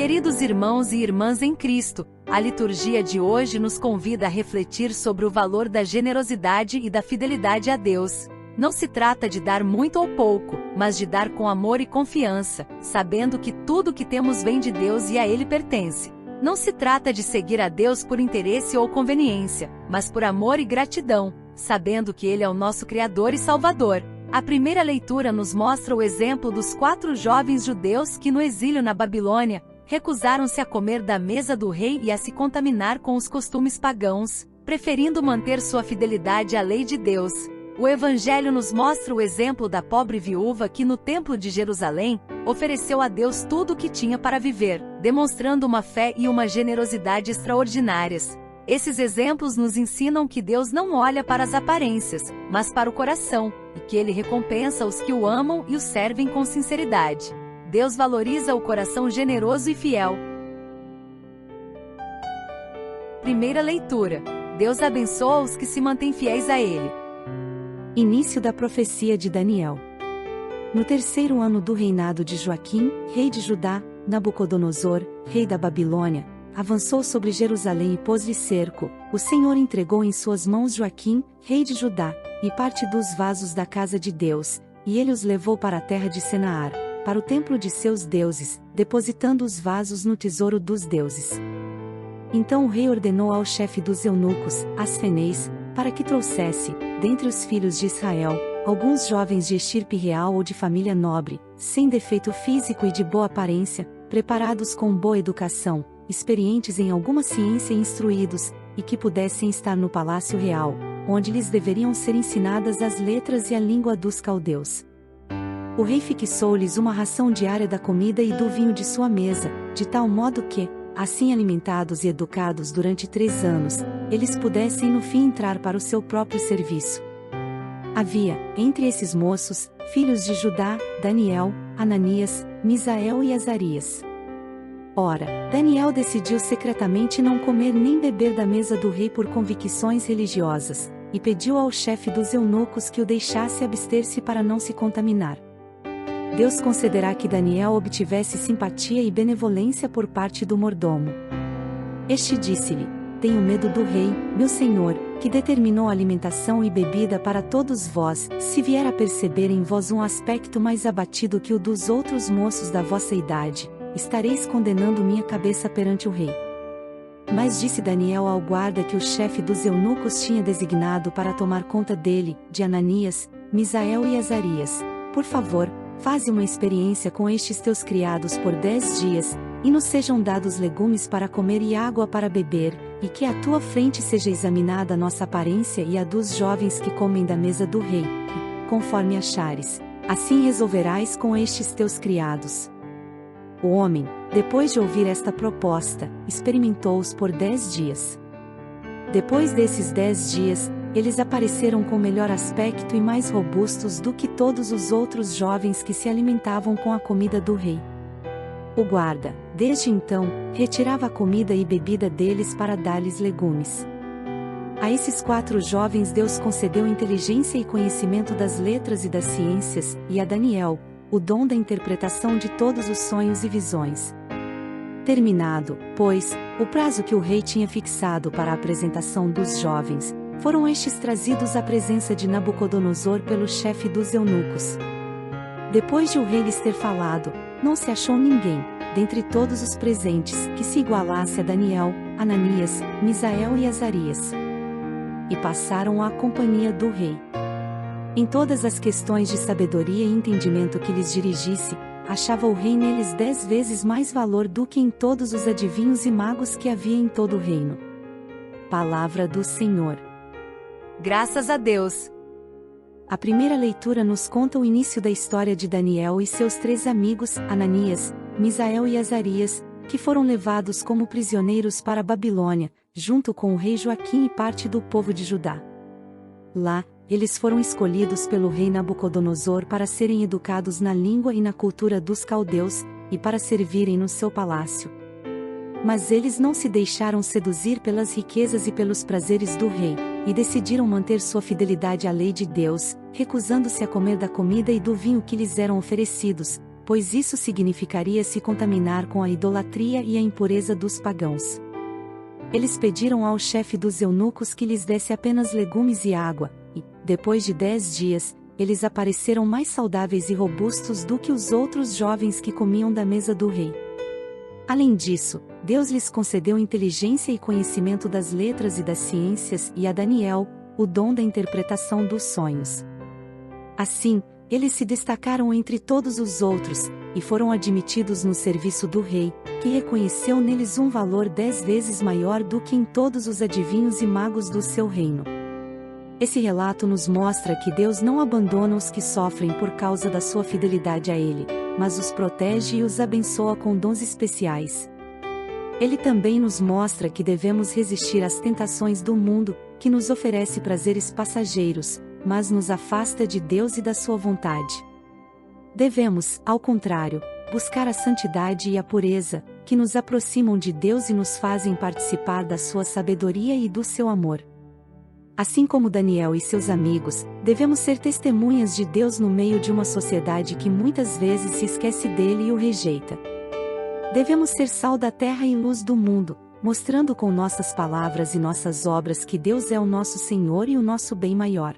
Queridos irmãos e irmãs em Cristo, a liturgia de hoje nos convida a refletir sobre o valor da generosidade e da fidelidade a Deus. Não se trata de dar muito ou pouco, mas de dar com amor e confiança, sabendo que tudo que temos vem de Deus e a Ele pertence. Não se trata de seguir a Deus por interesse ou conveniência, mas por amor e gratidão, sabendo que Ele é o nosso Criador e Salvador. A primeira leitura nos mostra o exemplo dos 4 jovens judeus que, no exílio na Babilônia, recusaram-se a comer da mesa do rei e a se contaminar com os costumes pagãos, preferindo manter sua fidelidade à lei de Deus. O Evangelho nos mostra o exemplo da pobre viúva que, no Templo de Jerusalém, ofereceu a Deus tudo o que tinha para viver, demonstrando uma fé e uma generosidade extraordinárias. Esses exemplos nos ensinam que Deus não olha para as aparências, mas para o coração, e que Ele recompensa os que o amam e o servem com sinceridade. Deus valoriza o coração generoso e fiel. Primeira leitura. Deus abençoa os que se mantêm fiéis a Ele. Início da profecia de Daniel. No 3º ano do reinado de Joaquim, rei de Judá, Nabucodonosor, rei da Babilônia, avançou sobre Jerusalém e pôs-lhe cerco. O Senhor entregou em suas mãos Joaquim, rei de Judá, e parte dos vasos da casa de Deus, e ele os levou para a terra de Senaar, para o templo de seus deuses, depositando os vasos no tesouro dos deuses. Então o rei ordenou ao chefe dos eunucos, Asfenez, para que trouxesse, dentre os filhos de Israel, alguns jovens de estirpe real ou de família nobre, sem defeito físico e de boa aparência, preparados com boa educação, experientes em alguma ciência e instruídos, e que pudessem estar no palácio real, onde lhes deveriam ser ensinadas as letras e a língua dos caldeus. O rei fixou-lhes uma ração diária da comida e do vinho de sua mesa, de tal modo que, assim alimentados e educados durante 3 anos, eles pudessem no fim entrar para o seu próprio serviço. Havia, entre esses moços, filhos de Judá, Daniel, Ananias, Misael e Azarias. Ora, Daniel decidiu secretamente não comer nem beber da mesa do rei por convicções religiosas, e pediu ao chefe dos eunucos que o deixasse abster-se para não se contaminar. Deus concederá que Daniel obtivesse simpatia e benevolência por parte do mordomo. Este disse-lhe: Tenho medo do rei, meu senhor, que determinou alimentação e bebida para todos vós. Se vier a perceber em vós um aspecto mais abatido que o dos outros moços da vossa idade, estareis condenando minha cabeça perante o rei. Mas disse Daniel ao guarda que o chefe dos eunucos tinha designado para tomar conta dele, de Ananias, Misael e Azarias: Por favor, faze uma experiência com estes teus criados por 10 dias, e nos sejam dados legumes para comer e água para beber, e que à tua frente seja examinada a nossa aparência e a dos jovens que comem da mesa do rei, e, conforme achares, assim resolverás com estes teus criados. O homem, depois de ouvir esta proposta, experimentou-os por 10 dias. Depois desses 10 dias, eles apareceram com melhor aspecto e mais robustos do que todos os outros jovens que se alimentavam com a comida do rei. O guarda, desde então, retirava a comida e bebida deles para dar-lhes legumes. A esses 4 jovens Deus concedeu inteligência e conhecimento das letras e das ciências, e a Daniel, o dom da interpretação de todos os sonhos e visões. Terminado, pois, o prazo que o rei tinha fixado para a apresentação dos jovens, foram estes trazidos à presença de Nabucodonosor pelo chefe dos eunucos. Depois de o rei lhes ter falado, não se achou ninguém, dentre todos os presentes, que se igualasse a Daniel, Ananias, Misael e Azarias. E passaram à companhia do rei. Em todas as questões de sabedoria e entendimento que lhes dirigisse, achava o rei neles 10 vezes mais valor do que em todos os adivinhos e magos que havia em todo o reino. Palavra do Senhor. Graças a Deus. A primeira leitura nos conta o início da história de Daniel e seus 3 amigos, Ananias, Misael e Azarias, que foram levados como prisioneiros para a Babilônia, junto com o rei Joaquim e parte do povo de Judá. Lá, eles foram escolhidos pelo rei Nabucodonosor para serem educados na língua e na cultura dos caldeus, e para servirem no seu palácio. Mas eles não se deixaram seduzir pelas riquezas e pelos prazeres do rei, e decidiram manter sua fidelidade à lei de Deus, recusando-se a comer da comida e do vinho que lhes eram oferecidos, pois isso significaria se contaminar com a idolatria e a impureza dos pagãos. Eles pediram ao chefe dos eunucos que lhes desse apenas legumes e água, e, depois de 10 dias, eles apareceram mais saudáveis e robustos do que os outros jovens que comiam da mesa do rei. Além disso, Deus lhes concedeu inteligência e conhecimento das letras e das ciências e a Daniel, o dom da interpretação dos sonhos. Assim, eles se destacaram entre todos os outros, e foram admitidos no serviço do rei, que reconheceu neles um valor 10 vezes maior do que em todos os adivinhos e magos do seu reino. Esse relato nos mostra que Deus não abandona os que sofrem por causa da sua fidelidade a Ele, mas os protege e os abençoa com dons especiais. Ele também nos mostra que devemos resistir às tentações do mundo, que nos oferece prazeres passageiros, mas nos afasta de Deus e da sua vontade. Devemos, ao contrário, buscar a santidade e a pureza, que nos aproximam de Deus e nos fazem participar da sua sabedoria e do seu amor. Assim como Daniel e seus amigos, devemos ser testemunhas de Deus no meio de uma sociedade que muitas vezes se esquece dele e o rejeita. Devemos ser sal da terra e luz do mundo, mostrando com nossas palavras e nossas obras que Deus é o nosso Senhor e o nosso bem maior.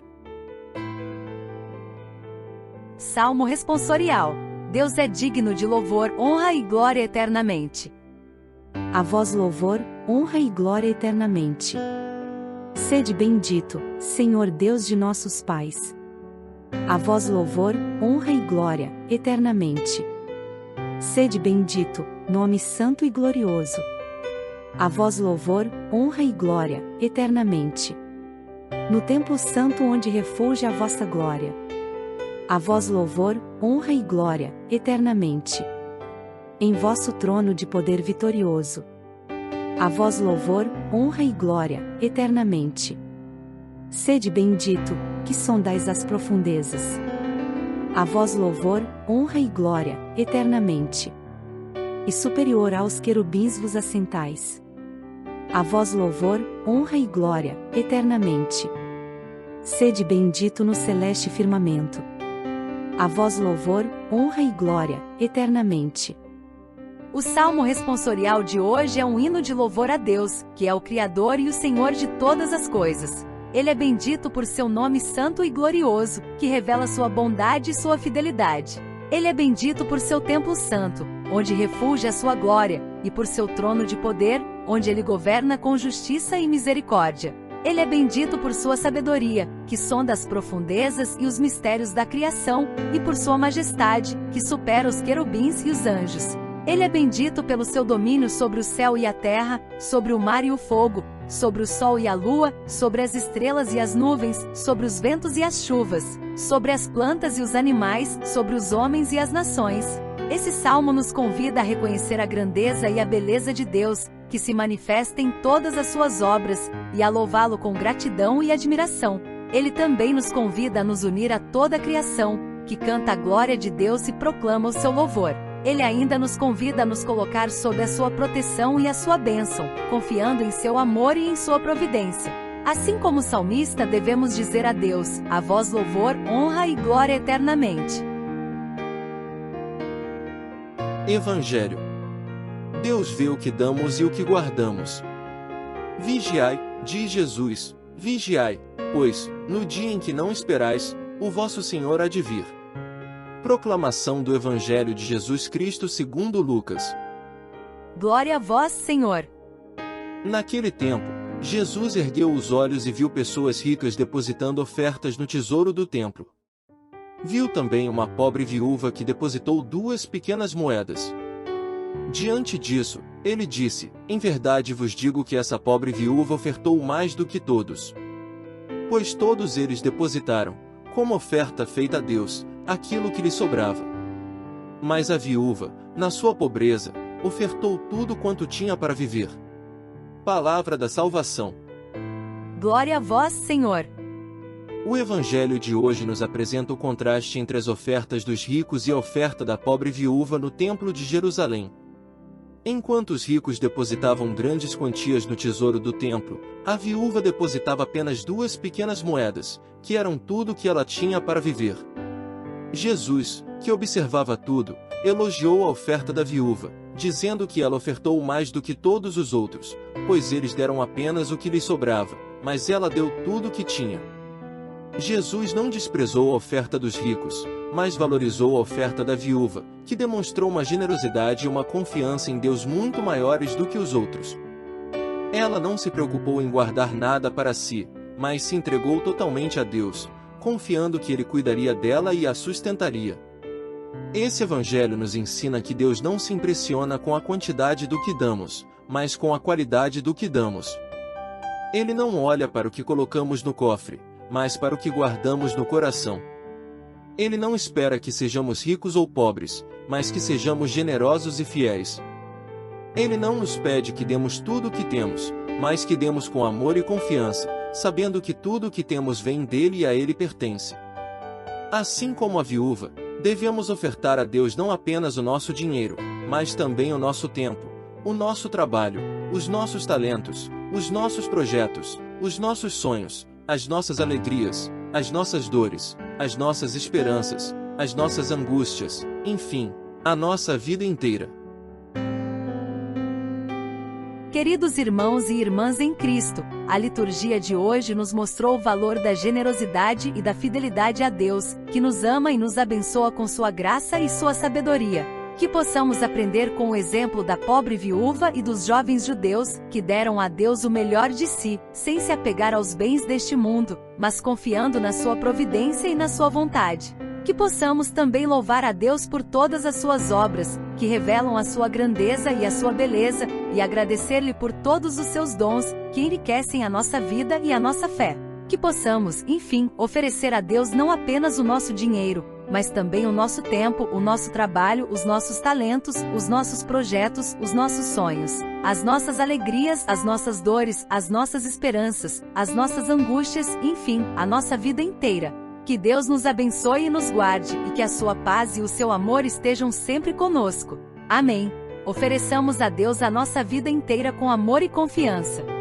Salmo responsorial. Deus é digno de louvor, honra e glória eternamente. A vós louvor, honra e glória eternamente. Sede bendito, Senhor Deus de nossos pais. A vós louvor, honra e glória, eternamente. Sede bendito, nome santo e glorioso. A vós louvor, honra e glória, eternamente. No templo santo onde refulge a vossa glória. A vós louvor, honra e glória, eternamente. Em vosso trono de poder vitorioso. A vós louvor, honra e glória, eternamente. Sede bendito, que sondais as profundezas. A vós louvor, honra e glória, eternamente. E superior aos querubins vos assentais. A vós louvor, honra e glória, eternamente. Sede bendito no celeste firmamento. A vós louvor, honra e glória, eternamente. O Salmo responsorial de hoje é um hino de louvor a Deus, que é o Criador e o Senhor de todas as coisas. Ele é bendito por seu nome santo e glorioso, que revela sua bondade e sua fidelidade. Ele é bendito por seu templo santo, onde refulge a sua glória, e por seu trono de poder, onde ele governa com justiça e misericórdia. Ele é bendito por sua sabedoria, que sonda as profundezas e os mistérios da criação, e por sua majestade, que supera os querubins e os anjos. Ele é bendito pelo seu domínio sobre o céu e a terra, sobre o mar e o fogo, sobre o sol e a lua, sobre as estrelas e as nuvens, sobre os ventos e as chuvas, sobre as plantas e os animais, sobre os homens e as nações. Esse salmo nos convida a reconhecer a grandeza e a beleza de Deus, que se manifesta em todas as suas obras, e a louvá-lo com gratidão e admiração. Ele também nos convida a nos unir a toda a criação, que canta a glória de Deus e proclama o seu louvor. Ele ainda nos convida a nos colocar sob a sua proteção e a sua bênção, confiando em seu amor e em sua providência. Assim como o salmista, devemos dizer a Deus: a vós louvor, honra e glória eternamente. Evangelho. Deus vê o que damos e o que guardamos. Vigiai, diz Jesus, vigiai, pois, no dia em que não esperais, o vosso Senhor há de vir. Proclamação do Evangelho de Jesus Cristo segundo Lucas. Glória a vós, Senhor. Naquele tempo, Jesus ergueu os olhos e viu pessoas ricas depositando ofertas no tesouro do templo. Viu também uma pobre viúva que depositou 2 pequenas moedas. Diante disso, ele disse: em verdade vos digo que essa pobre viúva ofertou mais do que todos. Pois todos eles depositaram, como oferta feita a Deus, aquilo que lhe sobrava. Mas a viúva, na sua pobreza, ofertou tudo quanto tinha para viver. Palavra da salvação. Glória a vós, Senhor. O Evangelho de hoje nos apresenta o contraste entre as ofertas dos ricos e a oferta da pobre viúva no Templo de Jerusalém. Enquanto os ricos depositavam grandes quantias no tesouro do templo, a viúva depositava apenas 2 pequenas moedas, que eram tudo o que ela tinha para viver. Jesus, que observava tudo, elogiou a oferta da viúva, dizendo que ela ofertou mais do que todos os outros, pois eles deram apenas o que lhes sobrava, mas ela deu tudo o que tinha. Jesus não desprezou a oferta dos ricos, mas valorizou a oferta da viúva, que demonstrou uma generosidade e uma confiança em Deus muito maiores do que os outros. Ela não se preocupou em guardar nada para si, mas se entregou totalmente a Deus, confiando que Ele cuidaria dela e a sustentaria. Esse evangelho nos ensina que Deus não se impressiona com a quantidade do que damos, mas com a qualidade do que damos. Ele não olha para o que colocamos no cofre, mas para o que guardamos no coração. Ele não espera que sejamos ricos ou pobres, mas que sejamos generosos e fiéis. Ele não nos pede que demos tudo o que temos, mas que demos com amor e confiança, sabendo que tudo o que temos vem dele e a ele pertence. Assim como a viúva, devemos ofertar a Deus não apenas o nosso dinheiro, mas também o nosso tempo, o nosso trabalho, os nossos talentos, os nossos projetos, os nossos sonhos, as nossas alegrias, as nossas dores, as nossas esperanças, as nossas angústias, enfim, a nossa vida inteira. Queridos irmãos e irmãs em Cristo, a liturgia de hoje nos mostrou o valor da generosidade e da fidelidade a Deus, que nos ama e nos abençoa com sua graça e sua sabedoria. Que possamos aprender com o exemplo da pobre viúva e dos jovens judeus, que deram a Deus o melhor de si, sem se apegar aos bens deste mundo, mas confiando na sua providência e na sua vontade. Que possamos também louvar a Deus por todas as suas obras, que revelam a sua grandeza e a sua beleza, e agradecer-lhe por todos os seus dons, que enriquecem a nossa vida e a nossa fé. Que possamos, enfim, oferecer a Deus não apenas o nosso dinheiro, mas também o nosso tempo, o nosso trabalho, os nossos talentos, os nossos projetos, os nossos sonhos, as nossas alegrias, as nossas dores, as nossas esperanças, as nossas angústias, enfim, a nossa vida inteira. Que Deus nos abençoe e nos guarde, e que a sua paz e o seu amor estejam sempre conosco. Amém. Ofereçamos a Deus a nossa vida inteira com amor e confiança.